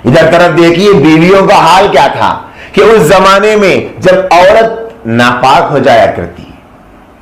ادھر طرف دیکھیے بیویوں کا حال کیا تھا کہ اس زمانے میں جب عورت ناپاک ہو جایا کرتی،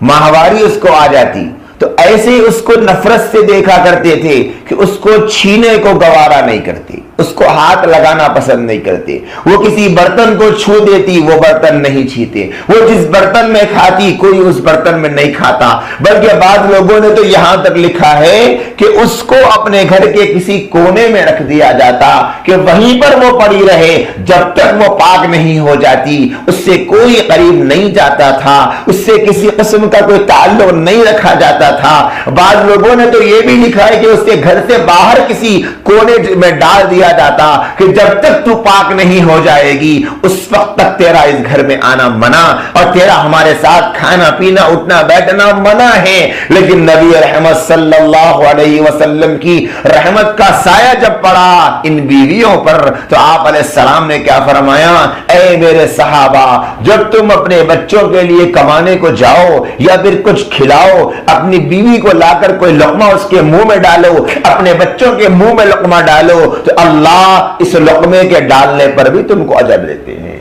ماہواری اس کو آ جاتی، تو ایسے اس کو نفرت سے دیکھا کرتے تھے کہ اس کو چھینے کو گوارا نہیں کرتے، اس کو ہاتھ لگانا پسند نہیں کرتے، وہ کسی برتن کو چھو دیتی وہ برتن نہیں چھیتے، وہ جس برتن میں کھاتی کوئی اس برتن میں نہیں کھاتا، بلکہ بعض لوگوں نے تو یہاں تک لکھا ہے کہ اس کو اپنے گھر کے کسی کونے میں رکھ دیا جاتا کہ وہیں پر وہ پڑی رہے جب تک وہ پاک نہیں ہو جاتی، اس سے کوئی قریب نہیں جاتا تھا، اس سے کسی قسم کا کوئی تعلق نہیں رکھا جاتا تھا۔ بعض لوگوں نے تو یہ بھی لکھا ہے کہ اس کے گھر سے باہر کسی کونے میں ڈال دیا جاتا کہ جب تک تو پاک نہیں ہو جائے گی اس وقت تک تیرا اس گھر میں آنا منع اور تیرا ہمارے ساتھ کھانا پینا اٹھنا بیٹھنا منع ہے۔ لیکن نبی رحمت صلی اللہ علیہ وسلم کی رحمت کا سایہ جب پڑا ان بیویوں پر تو آپ علیہ السلام نے کیا فرمایا، اے میرے صحابہ جب تم اپنے بچوں کے لیے کمانے کو جاؤ یا پھر کچھ کھلاؤ، اپنی بیوی کو لا کر کوئی لقمہ اس کے منہ میں ڈالو، اپنے بچوں کے منہ میں لقمہ ڈالو تو اللہ اس لقمے کے ڈالنے پر بھی تم کو اجر دیتے ہیں۔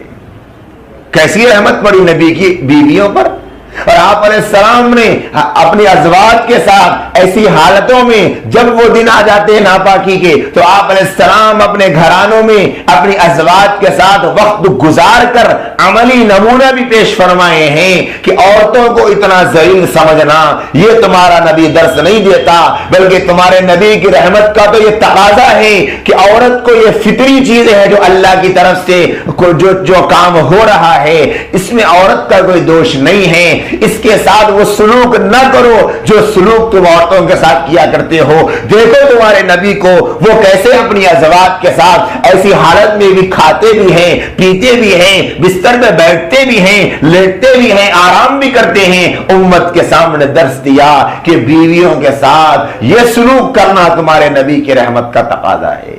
کیسی رحمت پڑی نبی کی بیویوں پر، اور آپ علیہ السلام نے اپنی ازواج کے ساتھ ایسی حالتوں میں جب وہ دن آ جاتے ہیں ناپاکی کے تو آپ علیہ السلام اپنے گھرانوں میں اپنی ازواج کے ساتھ وقت گزار کر عملی نمونہ بھی پیش فرمائے ہیں کہ عورتوں کو اتنا ذلیل سمجھنا یہ تمہارا نبی درس نہیں دیتا، بلکہ تمہارے نبی کی رحمت کا تو یہ تقاضا ہے کہ عورت کو یہ فطری چیز ہے جو اللہ کی طرف سے جو کام ہو رہا ہے اس میں عورت کا کوئی دوش نہیں ہے، اس کے ساتھ وہ سلوک نہ کرو جو سلوک تم عورتوں کے ساتھ کیا کرتے ہو۔ دیکھو تمہارے نبی کو وہ کیسے اپنی ازواج کے ساتھ ایسی حالت میں بھی کھاتے بھی ہیں، پیتے بھی ہیں، بستر میں بیٹھتے بھی ہیں، لیٹتے بھی ہیں، آرام بھی کرتے ہیں۔ امت کے سامنے درس دیا کہ بیویوں کے ساتھ یہ سلوک کرنا تمہارے نبی کی رحمت کا تقاضا ہے۔